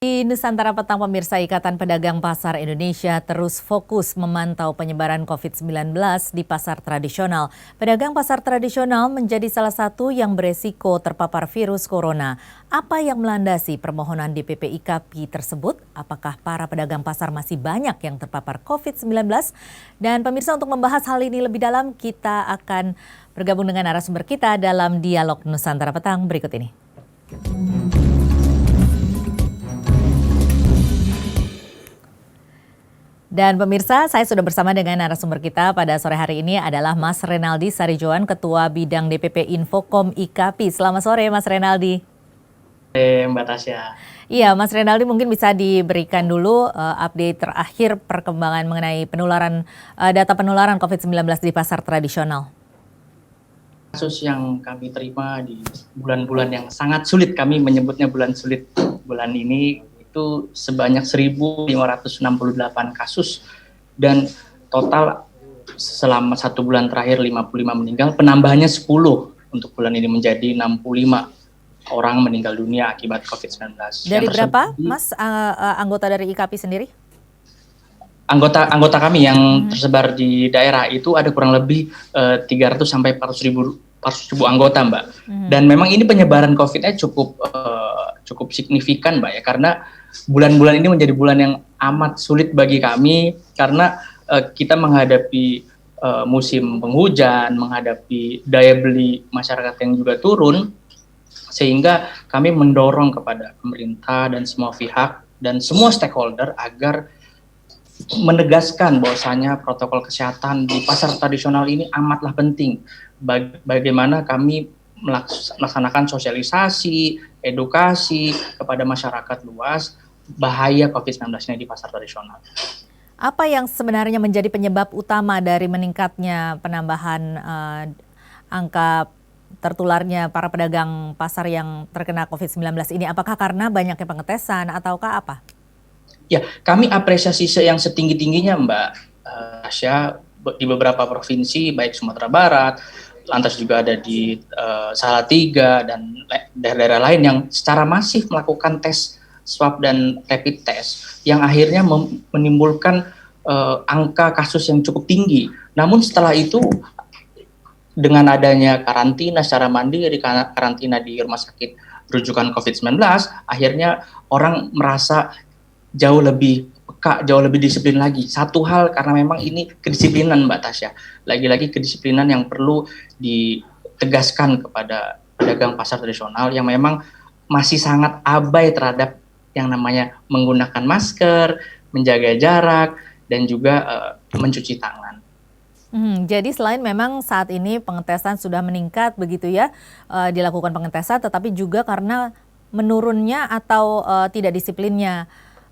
Di Nusantara Petang pemirsa, Ikatan Pedagang Pasar Indonesia terus fokus memantau penyebaran COVID-19 di pasar tradisional. Pedagang pasar tradisional menjadi salah satu yang beresiko terpapar virus corona. Apa yang melandasi permohonan DPP IKAPI tersebut? Apakah para pedagang pasar masih banyak yang terpapar COVID-19? Dan pemirsa, untuk membahas hal ini lebih dalam, kita akan bergabung dengan narasumber kita dalam Dialog Nusantara Petang berikut ini. Dan pemirsa, saya sudah bersama dengan narasumber kita pada sore hari ini adalah Mas Renaldi Sarijoan, Ketua Bidang DPP Infokom IKAPI. Selamat sore Mas Renaldi. Mbak Tasya. Iya, Mas Renaldi, mungkin bisa diberikan dulu update terakhir perkembangan mengenai data penularan COVID-19 di pasar tradisional. Kasus yang kami terima di bulan-bulan yang sangat sulit, kami menyebutnya bulan sulit bulan ini, itu sebanyak 1.568 kasus dan total selama 1 bulan terakhir 55 meninggal, penambahannya 10 untuk bulan ini menjadi 65 orang meninggal dunia akibat COVID-19. Dari berapa, Mas, anggota dari IKAPI sendiri? Anggota kami yang tersebar di daerah itu ada kurang lebih 300 sampai 400 ribu anggota, Mbak. Dan memang ini penyebaran COVID-nya cukup signifikan, Mbak, ya, karena bulan-bulan ini menjadi bulan yang amat sulit bagi kami karena kita menghadapi musim penghujan, menghadapi daya beli masyarakat yang juga turun, sehingga kami mendorong kepada pemerintah dan semua pihak dan semua stakeholder agar menegaskan bahwasanya protokol kesehatan di pasar tradisional ini amatlah penting. Bagaimana kami melaksanakan sosialisasi, edukasi kepada masyarakat luas bahaya COVID-19 di pasar tradisional. Apa yang sebenarnya menjadi penyebab utama dari meningkatnya penambahan angka tertularnya para pedagang pasar yang terkena COVID-19 ini? Apakah karena banyaknya pengetesan ataukah apa? Ya, kami apresiasi yang setinggi-tingginya, Mbak Asya, di beberapa provinsi, baik Sumatera Barat, lantas juga ada di Salatiga, dan daerah-daerah lain yang secara masif melakukan tes swab dan rapid test, yang akhirnya menimbulkan angka kasus yang cukup tinggi. Namun setelah itu, dengan adanya karantina secara mandiri, karantina di rumah sakit rujukan COVID-19, akhirnya orang merasa jauh lebih peka, jauh lebih disiplin lagi. Satu hal karena memang ini kedisiplinan, Mbak Tasya. Lagi-lagi kedisiplinan yang perlu ditegaskan kepada pedagang pasar tradisional yang memang masih sangat abai terhadap yang namanya menggunakan masker, menjaga jarak, dan juga mencuci tangan. Jadi selain memang saat ini pengetesan sudah meningkat begitu ya, dilakukan pengetesan, tetapi juga karena menurunnya atau tidak disiplinnya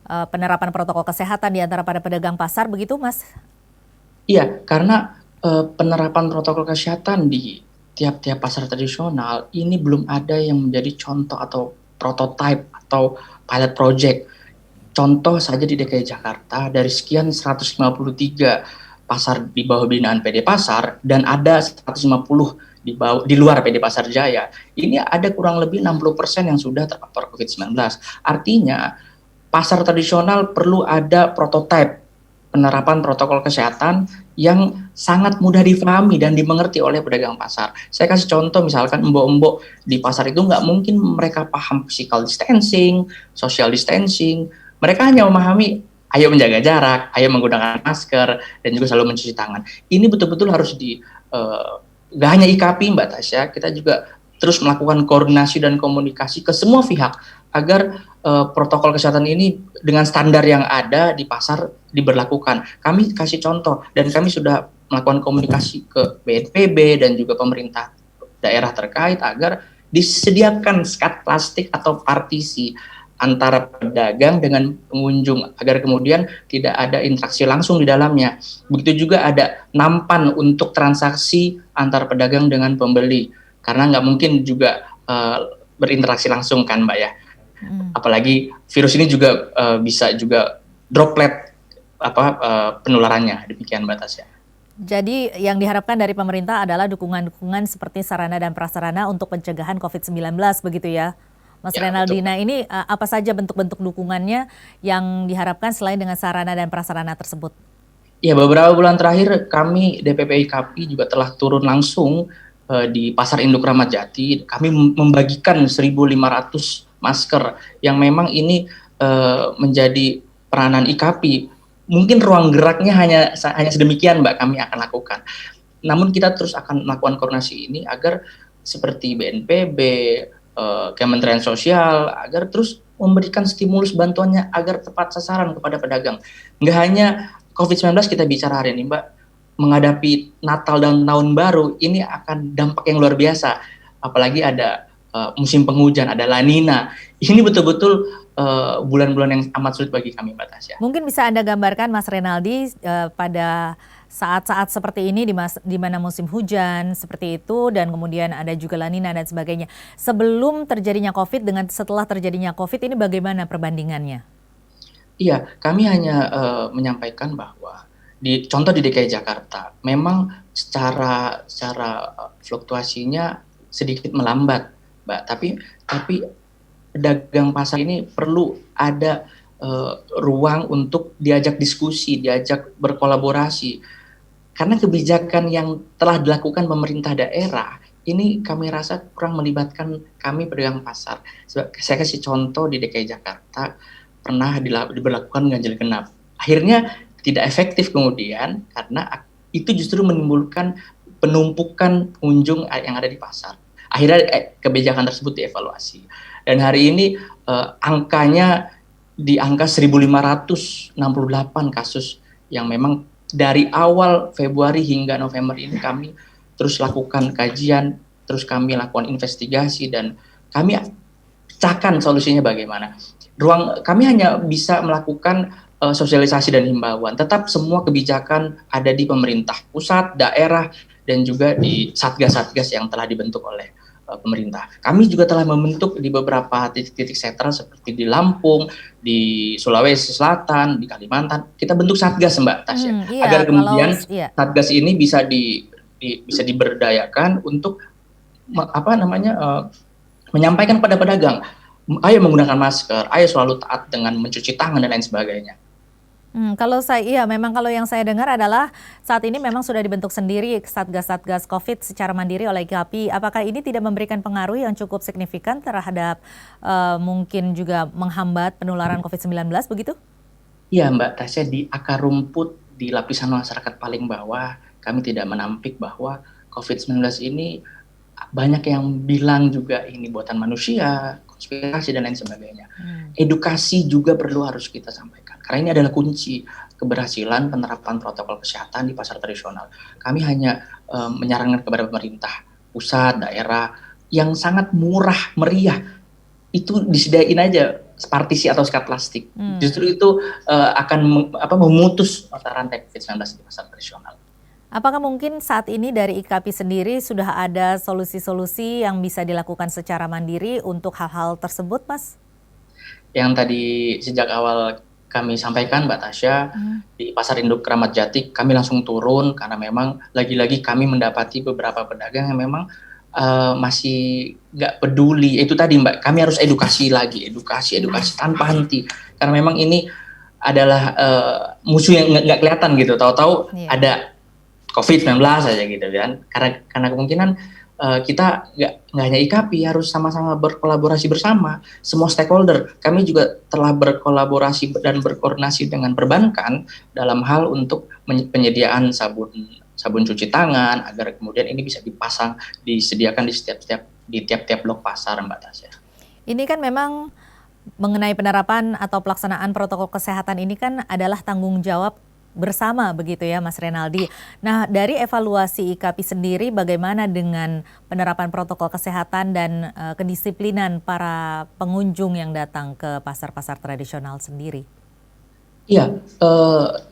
penerapan protokol kesehatan di antara para pedagang pasar, begitu Mas? Iya, karena penerapan protokol kesehatan di tiap-tiap pasar tradisional ini belum ada yang menjadi contoh atau prototype atau pilot project. Contoh saja di DKI Jakarta, dari sekian 153 pasar di bawah binaan PD Pasar dan ada 150 di luar PD Pasar Jaya, ini ada kurang lebih 60% yang sudah terpapar COVID-19. Artinya pasar tradisional perlu ada prototipe penerapan protokol kesehatan yang sangat mudah difahami dan dimengerti oleh pedagang pasar. Saya kasih contoh, misalkan embok-embok di pasar itu nggak mungkin mereka paham physical distancing, social distancing. Mereka hanya memahami, ayo menjaga jarak, ayo menggunakan masker, dan juga selalu mencuci tangan. Ini betul-betul harus nggak hanya IKAPI, Mbak Tasya, kita juga terus melakukan koordinasi dan komunikasi ke semua pihak agar protokol kesehatan ini dengan standar yang ada di pasar diberlakukan. Kami kasih contoh dan kami sudah melakukan komunikasi ke BNPB dan juga pemerintah daerah terkait agar disediakan skat plastik atau partisi antara pedagang dengan pengunjung agar kemudian tidak ada interaksi langsung di dalamnya. Begitu juga ada nampan untuk transaksi antar pedagang dengan pembeli, karena nggak mungkin juga berinteraksi langsung kan, Mbak ya. Apalagi virus ini juga bisa juga droplet penularannya, demikian Mbak Tasya. Jadi yang diharapkan dari pemerintah adalah dukungan-dukungan seperti sarana dan prasarana untuk pencegahan COVID-19 begitu ya, Mas Ya, betul. Renaldi. Nah ini apa saja bentuk-bentuk dukungannya yang diharapkan selain dengan sarana dan prasarana tersebut? Ya, beberapa bulan terakhir kami DPP IKAPI juga telah turun langsung di Pasar Induk Ramat Jati. Kami membagikan 1.500 masker yang memang ini menjadi peranan IKAPI. Mungkin ruang geraknya hanya sedemikian, Mbak, kami akan lakukan. Namun kita terus akan melakukan koordinasi ini agar seperti BNPB, Kementerian Sosial, agar terus memberikan stimulus bantuannya agar tepat sasaran kepada pedagang. Nggak hanya COVID-19 kita bicara hari ini, Mbak, menghadapi Natal dan Tahun Baru, ini akan dampak yang luar biasa. Apalagi ada musim penghujan, ada La Nina. Ini betul-betul bulan-bulan yang amat sulit bagi kami, Mbak Tasya. Mungkin bisa Anda gambarkan Mas Renaldi pada saat-saat seperti ini di mana musim hujan seperti itu dan kemudian ada juga La Nina dan sebagainya. Sebelum terjadinya COVID dengan setelah terjadinya COVID ini bagaimana perbandingannya? Iya, kami hanya menyampaikan bahwa contoh di DKI Jakarta, memang secara fluktuasinya sedikit melambat, Mbak. Tapi pedagang pasar ini perlu ada ruang untuk diajak diskusi, diajak berkolaborasi. Karena kebijakan yang telah dilakukan pemerintah daerah ini kami rasa kurang melibatkan kami pedagang pasar. Saya kasih contoh di DKI Jakarta pernah diberlakukan ganjil genap. Akhirnya tidak efektif kemudian karena itu justru menimbulkan penumpukan pengunjung yang ada di pasar. Akhirnya kebijakan tersebut dievaluasi. Dan hari ini angkanya di angka 1.568 kasus yang memang dari awal Februari hingga November ini kami terus lakukan kajian, terus kami lakukan investigasi dan kami pecahkan solusinya bagaimana. Kami hanya bisa melakukan sosialisasi dan himbauan. Tetap semua kebijakan ada di pemerintah pusat, daerah, dan juga di satgas-satgas yang telah dibentuk oleh pemerintah. Kami juga telah membentuk di beberapa titik-titik sentra seperti di Lampung, di Sulawesi Selatan, di Kalimantan. Kita bentuk satgas, Mbak Tasya, Iya, agar kalau kemudian iya. satgas ini bisa diberdayakan untuk menyampaikan pada pedagang, ayo menggunakan masker, ayo selalu taat dengan mencuci tangan dan lain sebagainya. Memang kalau yang saya dengar adalah saat ini memang sudah dibentuk sendiri satgas-satgas COVID secara mandiri oleh IKAPI. Apakah ini tidak memberikan pengaruh yang cukup signifikan terhadap mungkin juga menghambat penularan COVID-19 begitu? Iya, Mbak Tasya, di akar rumput, di lapisan masyarakat paling bawah, kami tidak menampik bahwa COVID-19 ini banyak yang bilang juga ini buatan manusia, konspirasi dan lain sebagainya. Edukasi juga harus kita sampaikan. Karena ini adalah kunci keberhasilan penerapan protokol kesehatan di pasar tradisional. Kami hanya menyarankan kepada pemerintah, pusat, daerah yang sangat murah, meriah, itu disediain aja partisi atau sekat plastik. Justru itu akan memutus mata rantai COVID-19 di pasar tradisional. Apakah mungkin saat ini dari IKAPI sendiri sudah ada solusi-solusi yang bisa dilakukan secara mandiri untuk hal-hal tersebut, Mas? Yang tadi sejak awal kami sampaikan, Mbak Tasya, di Pasar Induk Ramat Jati kami langsung turun karena memang lagi-lagi kami mendapati beberapa pedagang yang memang masih nggak peduli. Itu tadi, Mbak, kami harus edukasi tanpa henti. Karena memang ini adalah musuh yang nggak kelihatan gitu. Tahu-tahu ada COVID-19 saja gitu kan. Karena kemungkinan kita nggak hanya IKAPI, harus sama-sama berkolaborasi bersama semua stakeholder. Kami juga telah berkolaborasi dan berkoordinasi dengan perbankan dalam hal untuk penyediaan sabun cuci tangan agar kemudian ini bisa disediakan di tiap-tiap blok pasar, Mbak Tasya. Ini kan memang mengenai penerapan atau pelaksanaan protokol kesehatan ini kan adalah tanggung jawab bersama begitu ya Mas Renaldi. Nah, dari evaluasi IKAPI sendiri bagaimana dengan penerapan protokol kesehatan dan kedisiplinan para pengunjung yang datang ke pasar-pasar tradisional sendiri? Iya,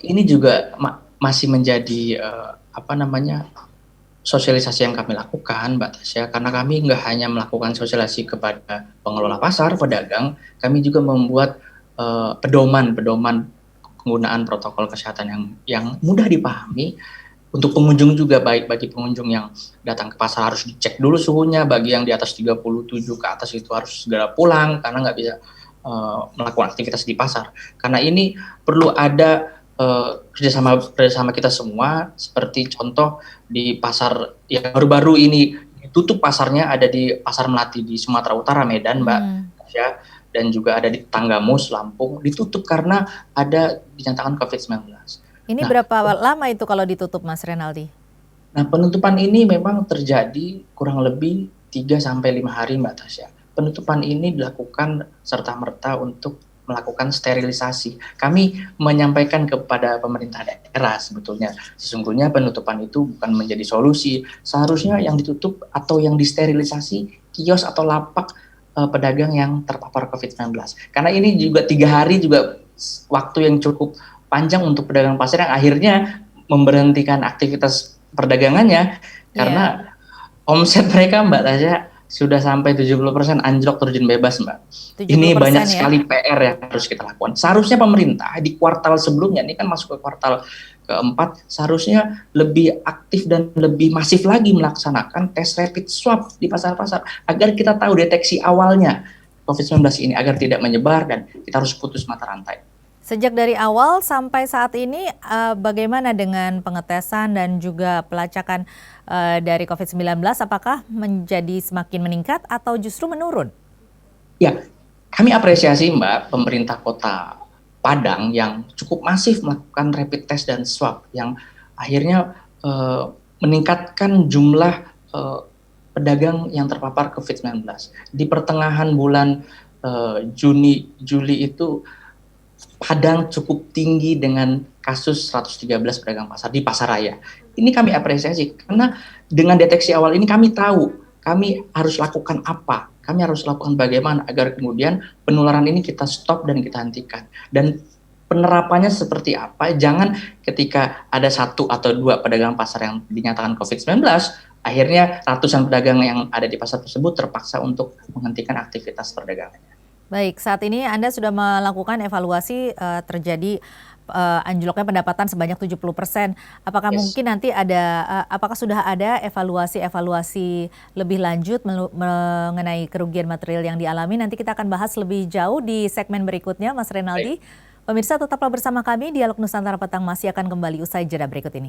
ini juga masih menjadi sosialisasi yang kami lakukan, Mbak Tasya, karena kami nggak hanya melakukan sosialisasi kepada pengelola pasar, pedagang, kami juga membuat pedoman penggunaan protokol kesehatan yang mudah dipahami untuk pengunjung juga, baik bagi pengunjung yang datang ke pasar harus dicek dulu suhunya, bagi yang di atas 37 ke atas itu harus segera pulang karena nggak bisa melakukan aktivitas di pasar. Karena ini perlu ada kerjasama kita semua, seperti contoh di pasar yang baru-baru ini ditutup pasarnya, ada di Pasar Melati di Sumatera Utara, Medan, Mbak Tasya, dan juga ada di Tanggamus, Lampung, ditutup karena ada dinyatakan COVID-19. Ini Nah, berapa lama itu kalau ditutup, Mas Renaldi? Nah, penutupan ini memang terjadi kurang lebih 3 sampai 5 hari, Mbak Tasya. Penutupan ini dilakukan serta-merta untuk melakukan sterilisasi. Kami menyampaikan kepada pemerintah daerah sebetulnya, sesungguhnya penutupan itu bukan menjadi solusi. Seharusnya yang ditutup atau yang disterilisasi kios atau lapak pedagang yang terpapar COVID-19. Karena ini juga 3 hari juga waktu yang cukup panjang untuk pedagang pasar yang akhirnya memberhentikan aktivitas perdagangannya Iya, karena omset mereka, Mbak Tasya, sudah sampai 70% anjlok terjun bebas, Mbak. Ini banyak 70% ya? sekali PR yang harus kita lakukan. Seharusnya pemerintah di kuartal sebelumnya, ini kan masuk ke kuartal keempat, seharusnya lebih aktif dan lebih masif lagi melaksanakan tes rapid swab di pasar-pasar agar kita tahu deteksi awalnya COVID-19 ini agar tidak menyebar dan kita harus putus mata rantai. Sejak dari awal sampai saat ini, bagaimana dengan pengetesan dan juga pelacakan dari COVID-19? Apakah menjadi semakin meningkat atau justru menurun? Ya, kami apresiasi, Mbak, pemerintah Kota Padang yang cukup masif melakukan rapid test dan swab yang akhirnya meningkatkan jumlah pedagang yang terpapar COVID-19. Di pertengahan bulan Juni, Juli itu Padang cukup tinggi dengan kasus 113 pedagang pasar di pasaraya. Ini kami apresiasi karena dengan deteksi awal ini kami tahu kami harus lakukan apa, kami harus lakukan bagaimana agar kemudian penularan ini kita stop dan kita hentikan. Dan penerapannya seperti apa? Jangan ketika ada 1 atau 2 pedagang pasar yang dinyatakan COVID-19, akhirnya ratusan pedagang yang ada di pasar tersebut terpaksa untuk menghentikan aktivitas perdagangannya. Baik, saat ini Anda sudah melakukan evaluasi terjadi anjloknya pendapatan sebanyak 70%. Apakah Yes. mungkin nanti apakah sudah ada evaluasi lebih lanjut mengenai kerugian material yang dialami? Nanti kita akan bahas lebih jauh di segmen berikutnya, Mas Baik. Renaldi. Pemirsa tetaplah bersama kami, Dialog Nusantara Petang masih akan kembali usai jeda berikut ini.